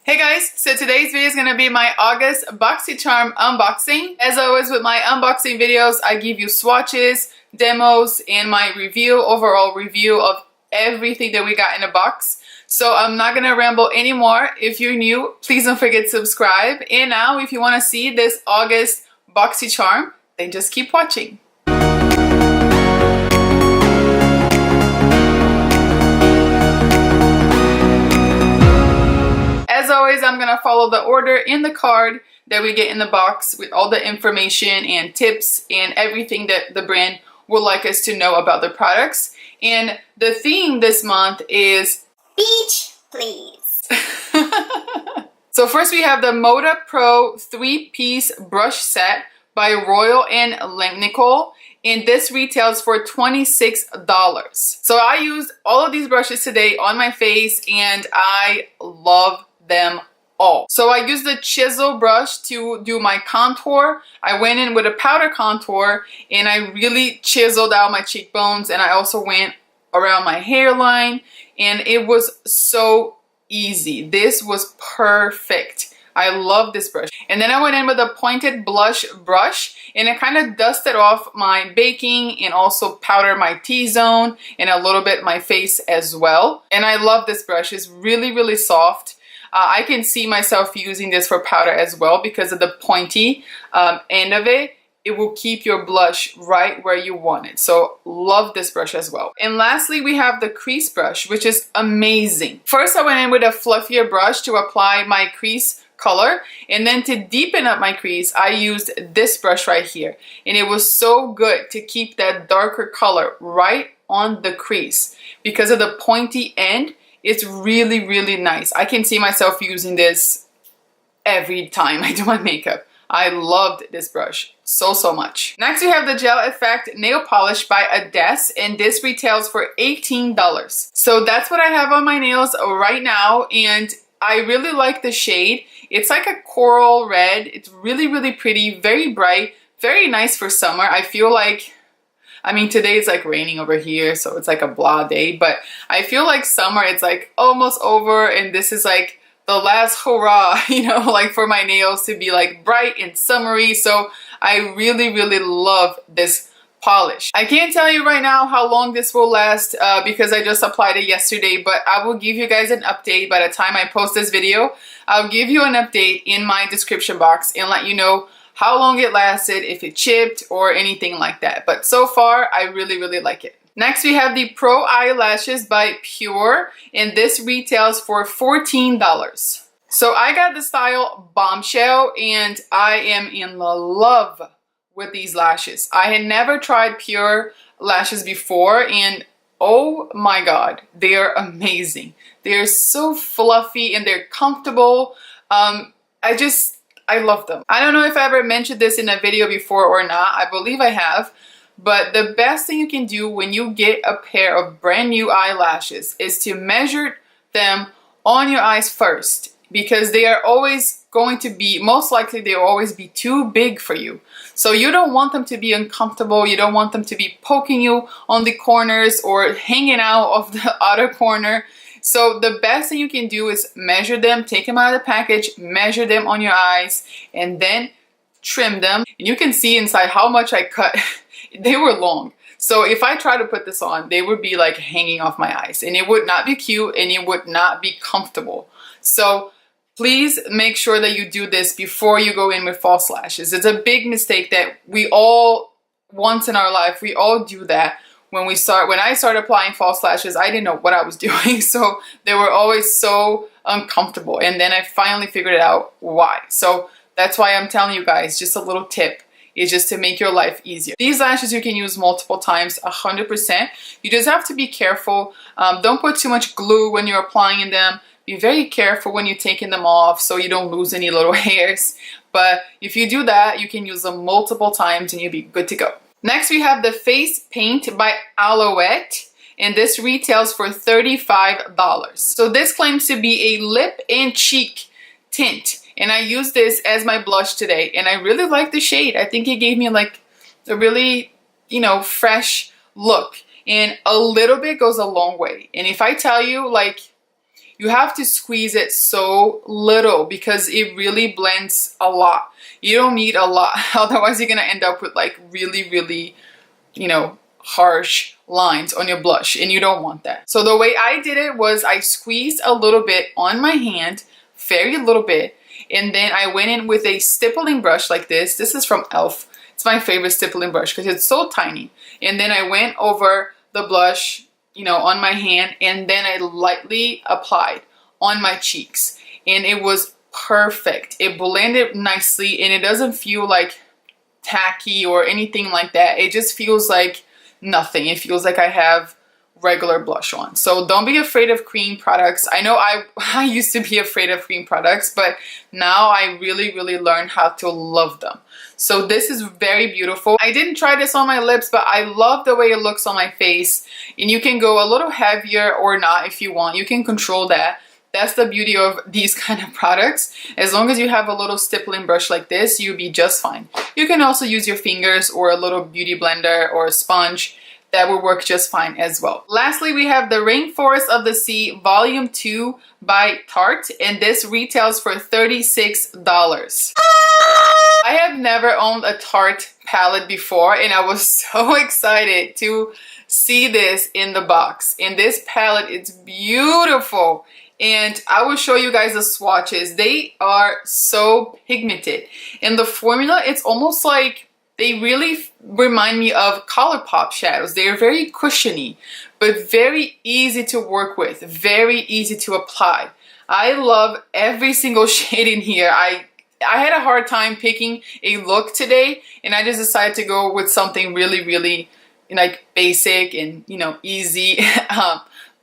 Hey guys, so today's video is going to be my August Boxycharm unboxing. As always with my unboxing videos, I give you swatches, demos, and my overall review of everything that we got in the box. So I'm not going to ramble anymore. If you're new, please don't forget to subscribe. And now if you want to see this August Boxycharm, then just keep watching. As always, I'm going to follow the order in the card that we get in the box with all the information and tips and everything that the brand would like us to know about the products. And the theme this month is beach, please. So first we have the MODA Pro 3-piece brush set by Royal and Langnickel. And this retails for $26. So I used all of these brushes today on my face and I love them all. So I used the chisel brush to do my contour. I went in with a powder contour and I really chiseled out my cheekbones, and I also went around my hairline, and it was so easy. This was perfect. I love this brush. And then I went in with a pointed blush brush and I kind of dusted off my baking and also powdered my T-zone and a little bit my face as well. And I love this brush. It's really, really soft. I can see myself using this for powder as well because of the pointy end of it. It will keep your blush right where you want it. So love this brush as well. And lastly, we have the crease brush, which is amazing. First, I went in with a fluffier brush to apply my crease color, and then to deepen up my crease, I used this brush right here. And it was so good to keep that darker color right on the crease because of the pointy end. It's really, really nice. I can see myself using this every time I do my makeup. I loved this brush so much. Next we have the Gel Effect Nail Polish by Adesse, and this retails for $18. So that's what I have on my nails right now, and I really like the shade. It's like a coral red. It's really, really pretty, very bright, very nice for summer. I feel like, I mean, today it's like raining over here, so it's like a blah day, but I feel like summer, it's like almost over, and this is like the last hurrah, you know, like for my nails to be like bright and summery. So I really, really love this polish. I can't tell you right now how long this will last because I just applied it yesterday, but I will give you guys an update by the time I post this video. I'll give you an update in my description box and let you know how long it lasted, if it chipped or anything like that. But so far, I really, really like it. Next, we have the Pro Eyelashes by PUR, and this retails for $14. So I got the style Bombshell, and I am in love with these lashes. I had never tried PUR lashes before, and oh my god, they're amazing. They're so fluffy and they're comfortable. I love them. I don't know if I ever mentioned this in a video before or not. I believe I have. But the best thing you can do when you get a pair of brand new eyelashes is to measure them on your eyes first, because they are always going to be, most likely they'll always be too big for you. So you don't want them to be uncomfortable. You don't want them to be poking you on the corners or hanging out of the outer corner. So the best thing you can do is measure them, take them out of the package, measure them on your eyes, and then trim them. And you can see inside how much I cut. They were long. So if I try to put this on, they would be like hanging off my eyes, and it would not be cute and it would not be comfortable. So please make sure that you do this before you go in with false lashes. It's a big mistake that we all, once in our life, we all do that. When I started applying false lashes, I didn't know what I was doing. So they were always so uncomfortable. And then I finally figured out why. So that's why I'm telling you guys, just a little tip is just to make your life easier. These lashes you can use multiple times, 100%. You just have to be careful. Don't put too much glue when you're applying them. Be very careful when you're taking them off so you don't lose any little hairs. But if you do that, you can use them multiple times and you'll be good to go. Next, we have the Face Paint by Aloette, and this retails for $35. So this claims to be a lip and cheek tint, and I used this as my blush today, and I really like the shade. I think it gave me like a really, you know, fresh look, and a little bit goes a long way. And if I tell you, like, you have to squeeze it so little because it really blends a lot. You don't need a lot, otherwise you're gonna end up with like really, really, you know, harsh lines on your blush, and you don't want that. So the way I did it was I squeezed a little bit on my hand, very little bit, and then I went in with a stippling brush like this. This is from e.l.f. It's my favorite stippling brush because it's so tiny. And then I went over the blush, you know, on my hand, and then I lightly applied on my cheeks, and it was perfect. It blended nicely, and it doesn't feel like tacky or anything like that. It just feels like nothing. It feels like I have regular blush on. So don't be afraid of cream products. I know I used to be afraid of cream products, but now I really, really learned how to love them. So this is very beautiful. I didn't try this on my lips, but I love the way it looks on my face. And you can go a little heavier or not if you want. You can control that. That's the beauty of these kind of products. As long as you have a little stippling brush like this, you'll be just fine. You can also use your fingers or a little beauty blender or a sponge. That will work just fine as well. Lastly, we have the Rainforest of the Sea Volume 2 by Tarte, and this retails for $36. I have never owned a Tarte palette before, and I was so excited to see this in the box. And this palette is beautiful. And I will show you guys the swatches. They are so pigmented. And the formula, it's almost like they really remind me of ColourPop shadows. They are very cushiony, but very easy to work with, very easy to apply. I love every single shade in here. I had a hard time picking a look today, and I just decided to go with something really, really like basic and, you know, easy.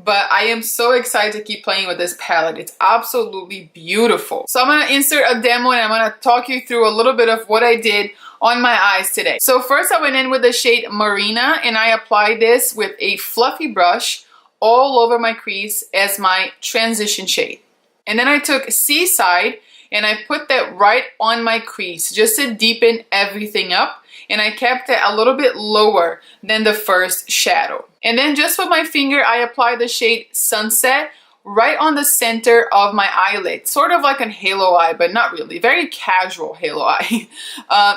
But I am so excited to keep playing with this palette. It's absolutely beautiful. So I'm gonna insert a demo, and I'm gonna talk you through a little bit of what I did on my eyes today. So first I went in with the shade Marina, and I applied this with a fluffy brush all over my crease as my transition shade. And then I took Seaside, and I put that right on my crease just to deepen everything up. And I kept it a little bit lower than the first shadow. And then just with my finger, I applied the shade Sunset right on the center of my eyelid. Sort of like a halo eye, but not really. Very casual halo eye.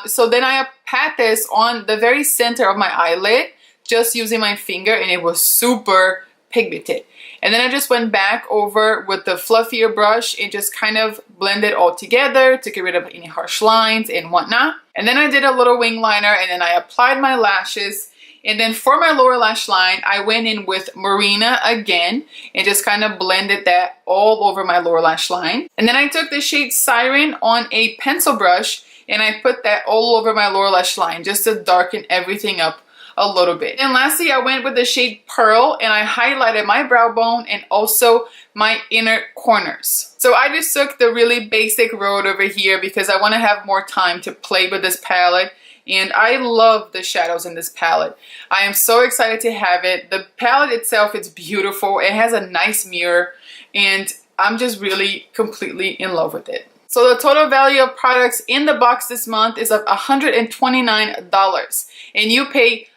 So then I pat this on the very center of my eyelid, just using my finger, and it was super pigmented. And then I just went back over with the fluffier brush and just kind of blended all together to get rid of any harsh lines and whatnot. And then I did a little wing liner, and then I applied my lashes. And then for my lower lash line, I went in with Marina again and just kind of blended that all over my lower lash line. And then I took the shade Siren on a pencil brush, and I put that all over my lower lash line just to darken everything up a little bit. And lastly, I went with the shade Pearl, and I highlighted my brow bone and also my inner corners. So I just took the really basic road over here because I want to have more time to play with this palette. And I love the shadows in this palette. I am so excited to have it. The palette itself is beautiful. It has a nice mirror, and I'm just really completely in love with it. So the total value of products in the box this month is of $129, and you pay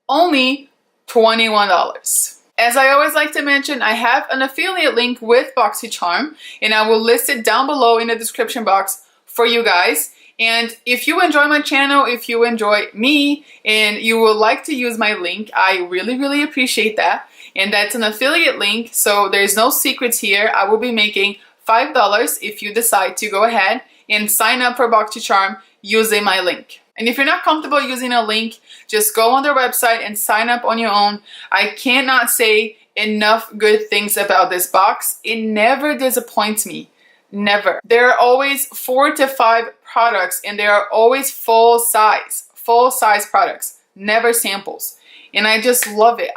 only $21. As I always like to mention, I have an affiliate link with Boxycharm, and I will list it down below in the description box for you guys. And if you enjoy my channel, if you enjoy me, and you would like to use my link, I really, really appreciate that. And that's an affiliate link, so there's no secrets here. I will be making $5 if you decide to go ahead and sign up for Boxycharm using my link. And if you're not comfortable using a link, just go on their website and sign up on your own. I cannot say enough good things about this box. It never disappoints me. Never. There are always 4 to 5 products, and they are always full size products, never samples. And I just love it.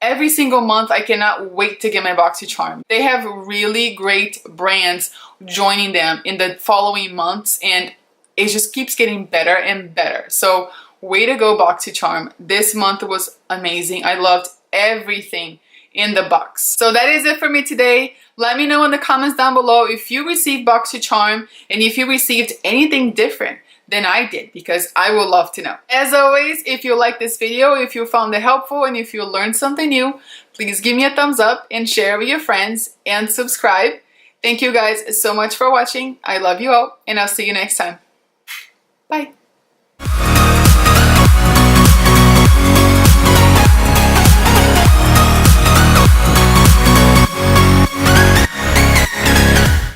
Every single month, I cannot wait to get my Boxycharm. They have really great brands joining them in the following months, and it just keeps getting better and better. So way to go, Boxycharm. This month was amazing. I loved everything in the box. So that is it for me today. Let me know in the comments down below if you received Boxycharm and if you received anything different than I did, because I would love to know. As always, if you like this video, if you found it helpful, and if you learned something new, please give me a thumbs up and share with your friends and subscribe. Thank you guys so much for watching. I love you all, and I'll see you next time. Bye.